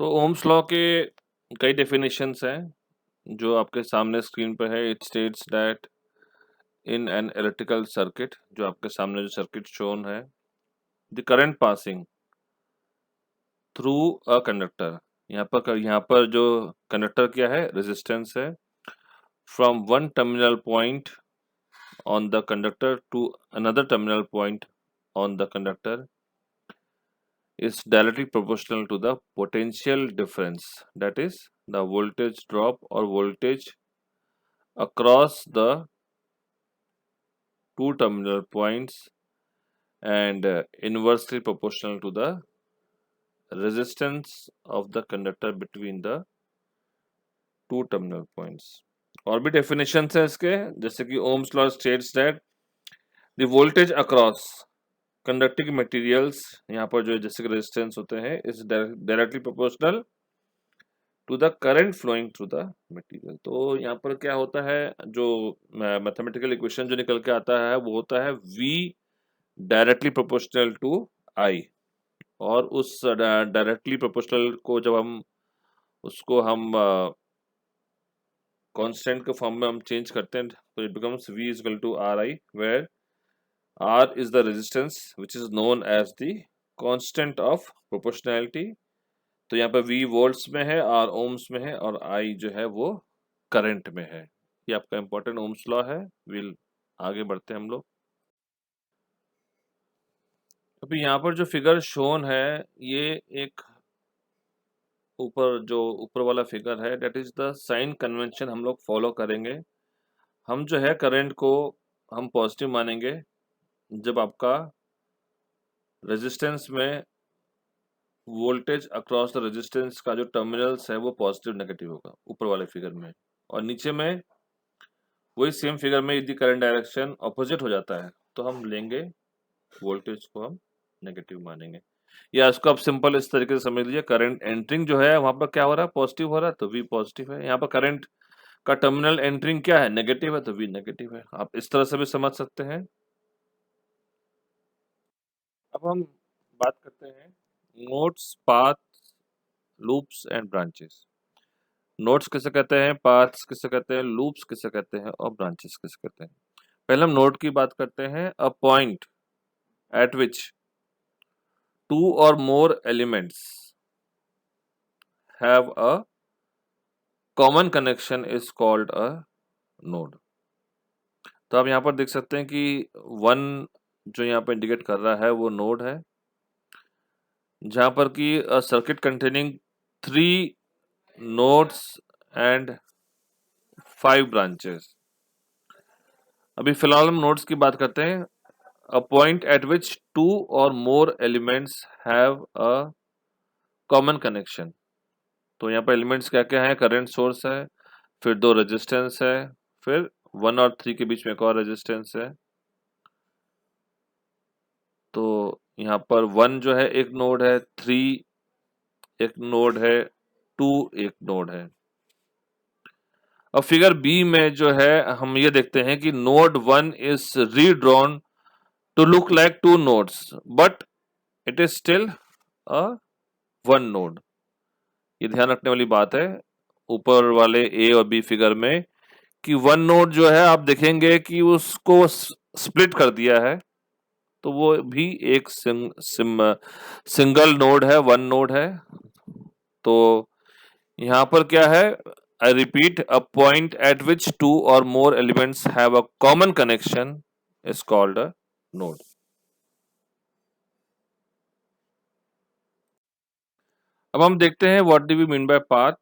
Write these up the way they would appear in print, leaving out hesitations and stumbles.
तो Ohm's law के कई डेफिनेशंस हैं जो आपके सामने स्क्रीन पे है। It states that in an electrical circuit, जो आपके सामने जो सर्किट शोन है, the current passing through a conductor. यहाँ पर जो कंडक्टर क्या है, रेजिस्टेंस है, from one terminal point on the conductor to another terminal point on the conductor is directly proportional to the potential difference, that is the voltage drop or voltage across the two terminal points, and inversely proportional to the resistance of the conductor between the two terminal points. और भी definitions है इसके, जैसे कि Ohm's law states that the voltage across conducting materials, यहाँ पर जो जैसे रेजिस्टेंस होते हैं, is directly proportional to the current flowing through the material. तो यहाँ पर क्या होता है, जो मैथमेटिकल इक्वेशन जो निकल के आता है वो होता है V directly proportional to I। और उस डायरेक्टली प्रोपोर्शनल को जब हम कांस्टेंट के फॉर्म में हम चेंज करते हैं, तो it becomes V is equal to RI, where R is the resistance which is known as the constant of proportionality। तो यहाँ पे V वोल्ट्स में है, R ओम्स में है, और I जो है वो करंट में है। ये आपका इंपॉर्टेंट ओम्स लॉ है। विल आगे बढ़ते हैं हम लोग। अभी यहाँ पर जो फिगर शोन है, ये एक ऊपर वाला फिगर है, that is the sign convention हम लोग फॉलो करेंगे। हम जो है करंट को हम पॉजिटिव मानेंगे जब आपका रेजिस्टेंस में वोल्टेज अक्रॉस द रेजिस्टेंस का जो टर्मिनल्स है वो पॉजिटिव नेगेटिव होगा ऊपर वाले फिगर में, और नीचे में वही सेम फिगर में यदि करंट डायरेक्शन ऑपोजिट हो जाता है तो हम लेंगे वोल्टेज को हम नेगेटिव मानेंगे। या इसको आप सिंपल इस तरीके से समझ लीजिए, करंट एंट्रिंग जो है वहां पर क्या हो रहा है, पॉजिटिव हो रहा है, तो V पॉजिटिव है। यहाँ पर करंट का टर्मिनल एंट्रिंग क्या है, नेगेटिव है, तो V नेगेटिव है। आप इस तरह से भी समझ सकते हैं। अब हम बात करते हैं nodes, path, loops and branches. Nodes किसे कहते हैं, पाथ्स किसे कहते हैं, लूप्स किसे कहते हैं, और ब्रांचेस किसे कहते हैं। पहले हम नोड की बात करते हैं। A point at which two और more elements have a common connection is called a node. तो आप यहाँ पर देख सकते हैं कि 1 जो यहाँ पर इंडिकेट कर रहा है वो नोड है, जहां पर कि circuit containing 3 nodes and 5 branches. अभी फिलहाल हम नोड्स की बात करते हैं। A point at which 2 or more elements have a common connection। तो यहाँ पर एलिमेंट्स क्या क्या है, करंट सोर्स है, फिर 2 रेजिस्टेंस है, फिर 1 और 3 के बीच में एक और रेजिस्टेंस है। तो यहाँ पर 1 जो है एक नोड है, 3 एक नोड है, 2 एक नोड है। अब फिगर बी में जो है हम ये देखते हैं कि node 1 is redrawn to look like 2 nodes, but it is still a 1 node. ये ध्यान रखने वाली बात है ऊपर वाले ए और बी फिगर में, कि 1 नोड जो है आप देखेंगे कि उसको स्प्लिट कर दिया है, तो वो भी एक सिंगल नोड है, 1 नोड है। तो यहाँ पर क्या है, I repeat, a point at which 2 or more elements have a common connection is called a node. अब हम देखते हैं what do we mean by path.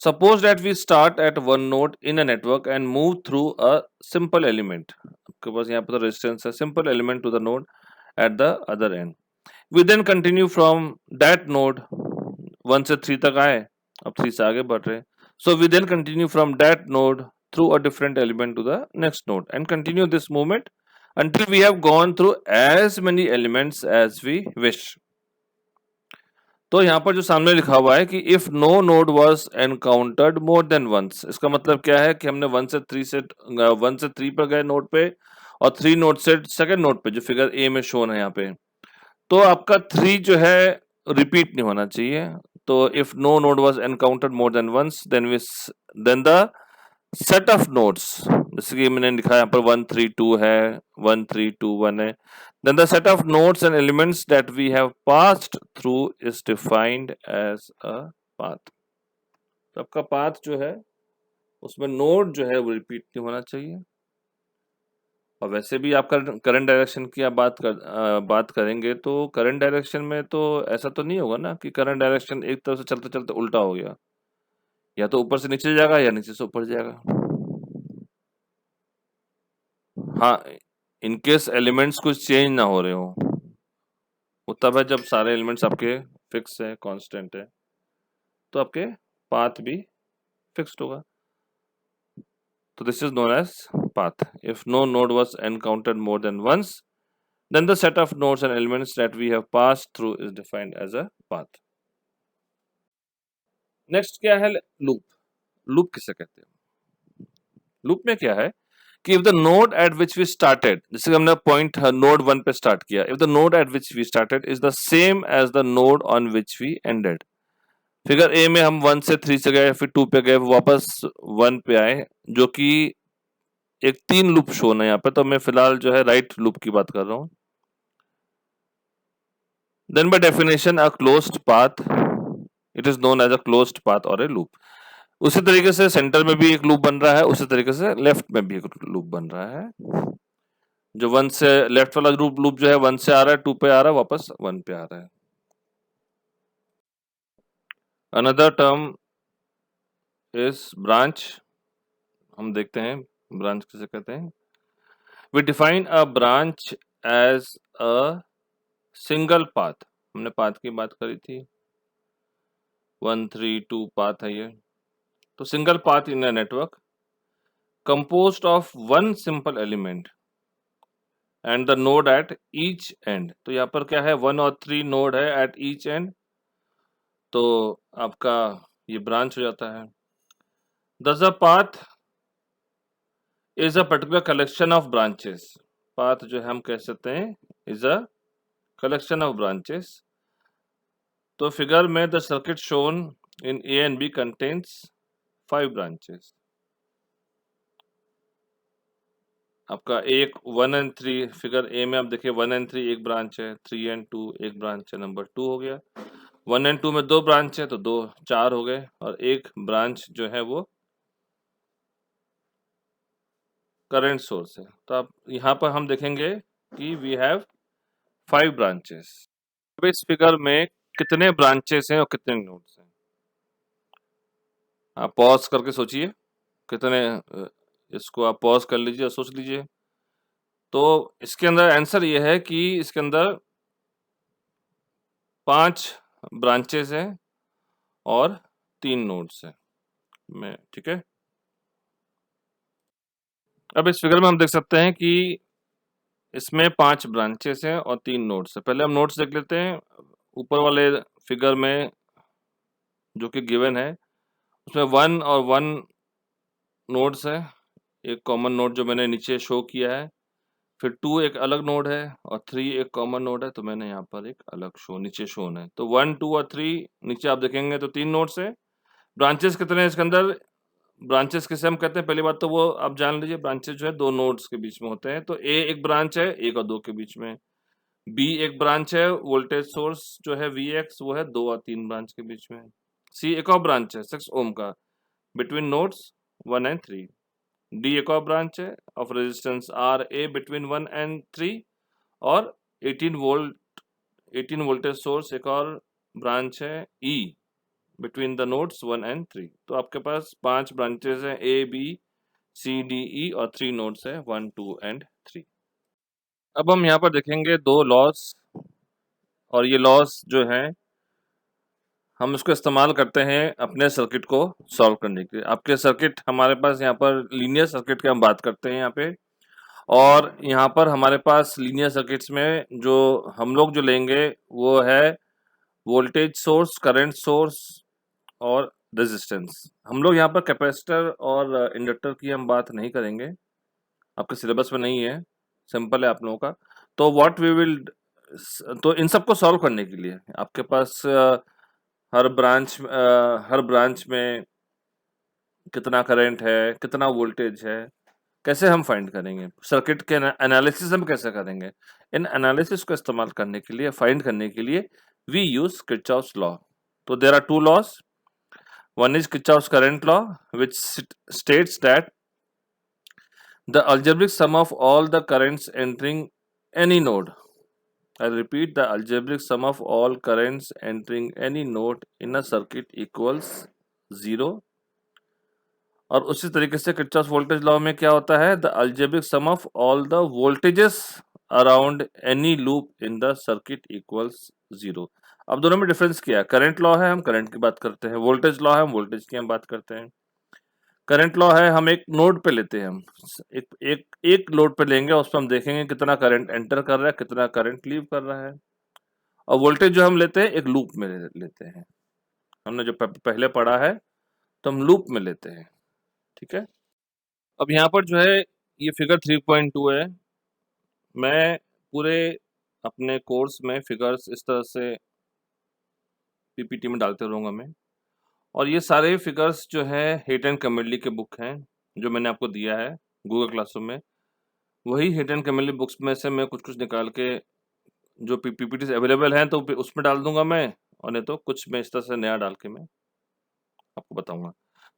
Suppose that we start at one node in a network and move through a simple element। आपके पास यहाँ पर तो resistance है, simple element to the node at the other end। We then continue from that node, 1 से 3 तक आए, अब 3 से आगे बढ़ रहे हैं। So we then continue from that node through a different element to the next node and continue this movement until we have gone through as many elements as we wish। तो यहाँ पर जो सामने लिखा हुआ है कि if no node was encountered more than once, इसका मतलब क्या है कि हमने 1 से 3 पर गए नोड पे, और 3 नोड से सेकंड नोड पे, जो फिगर ए में शोन है यहाँ पे। तो आपका 3 जो है रिपीट नहीं होना चाहिए। तो if no node was encountered more than once then the set of nodes, जैसे कि मैंने लिखा है यहाँ पर 1 3 2 है, 1 3 2 1 है, then the set of nodes and elements that we have passed through is defined as a path. तो आपका पाथ जो है उसमें नोड जो है वो रिपीट नहीं होना चाहिए। और वैसे भी आप करंट डायरेक्शन की आप बात करेंगे तो करंट डायरेक्शन में तो ऐसा तो नहीं होगा ना कि करंट डायरेक्शन एक तरफ से चलते-चलते उल्टा हो गया। या तो ऊपर से नीचे जाएगा या नीचे से ऊपर जाएगा। हाँ, इन केस एलिमेंट्स कुछ चेंज ना हो रहे हों, वो तब है जब सारे एलिमेंट्स आपके फिक्स है, कांस्टेंट है, तो आपके पाथ भी फिक्स्ड होगा। तो this is known as path. If no node was encountered more than once, then the set of nodes and elements that we have passed through is defined as a path. Next क्या है? Loop. Loop किसे कहते हैं? Loop में क्या है कि if the node at which we started, जैसे कि हमने पॉइंट नोड 1 पे स्टार्ट किया, if the node at which we started is the same as the node on which we ended. Figure A में हम 1 से 3 से गए, फिर 2 पे गए, वापस 1 पे आए, जो कि एक 3 लूप शोन है यहाँ पे। तो मैं फिलहाल जो है राइट लूप की बात कर रहा हूँ। Then by definition a closed path, it is known as a closed path or a loop. उसी तरीके से सेंटर में भी एक लूप बन रहा है, उसी तरीके से लेफ्ट में भी एक लूप बन रहा है। जो 1 से लेफ्ट वाला लूप जो है 1 से आ रहा है, 2 पे आ रहा है, वापस 1 पे आ रहा है। Another term is branch। हम देखते हैं ब्रांच किसे कहते हैं। We define a branch as a single path। हमने पाथ की बात करी थी, 1 3 2 पाथ है ये। तो single path in a network composed of one simple element and the node at each end। तो यहाँ पर क्या है, 1 और 3 नोड है at each end, तो आपका ये ब्रांच हो जाता है। Thus a path is a particular collection of branches। Path जो है हम कह सकते हैं is a collection of branches। तो फिगर में the circuit shown in A and B contains 5 branches। आपका एक 1 एंड 3 फिगर ए में आप देखिए 1 एंड 3 एक ब्रांच है, 3 एंड 2 एक ब्रांच है, नंबर 2 हो गया। 1 एंड 2 में 2 ब्रांच है तो 2 4 हो गए, और एक ब्रांच जो है वो करंट सोर्स है। तो आप यहाँ पर हम देखेंगे कि वी हैव 5 ब्रांचेस। अब इस फिगर में कितने ब्रांचेस हैं और कितने नोड्स हैं? आप पॉज करके सोचिए कितने, इसको आप पॉज कर लीजिए और सोच लीजिए। तो इसके अंदर आंसर ये है कि इसके अंदर 5 ब्रांचेस हैं और 3 नोड्स हैं में, ठीक है। अब इस फिगर में हम देख सकते हैं कि इसमें 5 ब्रांचेस हैं और 3 नोड्स हैं। पहले हम नोड्स देख लेते हैं। ऊपर वाले फिगर में जो कि गिवन है उसमें 1 और 1 नोड्स है, एक कॉमन नोड जो मैंने नीचे शो किया है, फिर 2 एक अलग नोड है और 3 एक कॉमन नोड है, तो मैंने यहाँ पर एक अलग नीचे शोन है। तो 1 2 और 3 नीचे आप देखेंगे तो 3 नोड्स है। ब्रांचेस कितने हैं इसके अंदर? ब्रांचेस किसे हम कहते हैं? पहली बात तो वो आप जान लीजिए, ब्रांचेस जो है 2 नोड्स के बीच में होते हैं। तो ए एक ब्रांच है 1 और 2 के बीच में। बी एक ब्रांच है, वोल्टेज सोर्स जो है Vx वो है 2 और 3 ब्रांच के बीच में। सी एक और ब्रांच है 6 ओम का बिटवीन नोड्स 1 एंड 3। डी एक और ब्रांच है of resistance R A between 1 and 3, और 18 वोल्टेज सोर्स एक और ब्रांच है ई बिटवीन द नोड्स 1 एंड 3। तो आपके पास 5 ब्रांचेस हैं, A B C D E, और 3 नोड्स है 1 2 एंड 3। अब हम यहाँ पर देखेंगे 2 लॉस, और ये लॉस जो हैं हम इसको इस्तेमाल करते हैं अपने सर्किट को सॉल्व करने के लिए। आपके सर्किट हमारे पास यहाँ पर लीनियर सर्किट की हम बात करते हैं यहाँ पे, और यहाँ पर हमारे पास लीनियर सर्किट्स में जो हम लोग जो लेंगे वो है वोल्टेज सोर्स, करंट सोर्स और रेजिस्टेंस। हम लोग यहाँ पर कैपेसिटर और इंडक्टर की हम बात नहीं करेंगे, आपके सिलेबस में नहीं है, सिंपल है आप लोगों का। तो व्हाट वी विल तो इन सबको सॉल्व करने के लिए आपके पास हर ब्रांच में कितना करंट है, कितना वोल्टेज है, कैसे हम फाइंड करेंगे? सर्किट के एनालिसिस हम कैसे करेंगे? इन एनालिसिस को इस्तेमाल करने के लिए, फाइंड करने के लिए वी यूज किरचॉफ्स लॉ। तो there are two laws. One is Kirchhoff's current law which states that the algebraic sum of all the currents entering any node, I repeat, the algebraic sum of all currents entering any node in a circuit equals 0। और उसी तरीके से Kirchhoff voltage law में क्या होता है? The algebraic sum of all the voltages around any loop in the circuit equals 0। अब दोनों में डिफरेंस क्या है? करंट लॉ है, हम करंट की बात करते हैं। वोल्टेज लॉ है, हम वोल्टेज की हम बात करते हैं। करंट लॉ है, हम एक नोड पे लेते हैं, हम एक लोड पे लेंगे, उस पर हम देखेंगे कितना करंट एंटर कर रहा है, कितना करंट लीव कर रहा है। और वोल्टेज जो हम लेते हैं एक लूप में लेते हैं। हमने जो पहले पढ़ा है तो हम लूप में लेते हैं, ठीक है। अब यहाँ पर जो है ये फिगर 3.2 है। मैं पूरे अपने कोर्स में फिगर्स इस तरह से पीपीटी में डालते रहूँगा मैं। और ये सारे फिगर्स जो है हेट एंड कमेडली के बुक हैं, जो मैंने आपको दिया है गूगल क्लासरूम में। वही हेट एंड कमेडली बुक्स में से मैं कुछ-कुछ निकाल के जो पीपीटीज़ अवेलेबल हैं तो उसमें डाल दूँगा मैं, और नहीं तो कुछ मैं इस तरह से नया डाल के मैं आपको बताऊँगा।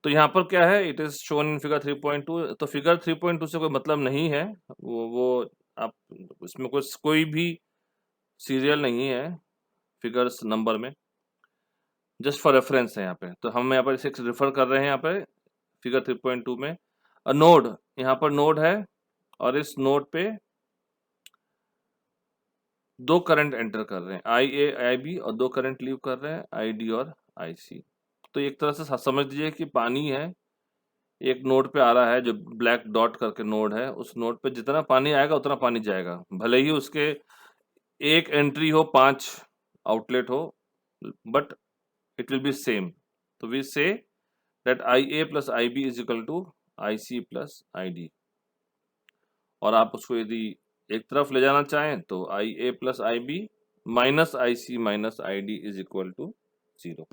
तो यहाँ पर क्या है, it is shown in figure 3.2। तो फिगर 3.2 से कोई मतलब नहीं है। वो आप इसमें कोई भी सीरियल नहीं है फिगर्स नंबर में, जस्ट फॉर रेफरेंस है यहाँ पे। तो हम यहाँ पर इसे रेफर कर रहे हैं यहाँ पे फिगर 3.2 में। नोड, यहाँ पर नोड है और इस नोड पे दो करंट एंटर कर रहे हैं, IA, IB, और दो करंट लीव कर रहे हैं, ID और IC। तो एक तरह से समझ लीजिए कि पानी है, एक नोड पे आ रहा है जो ब्लैक डॉट करके नोड है, उस नोड पे जितना पानी आएगा उतना पानी जाएगा, भले ही उसके एक एंट्री हो, 5 आउटलेट हो, but it will be same. तो we say that IA plus IB is equal to IC plus ID। और आप उसको यदि एक तरफ ले जाना चाहें तो IA plus IB minus IC minus ID is equal to 0।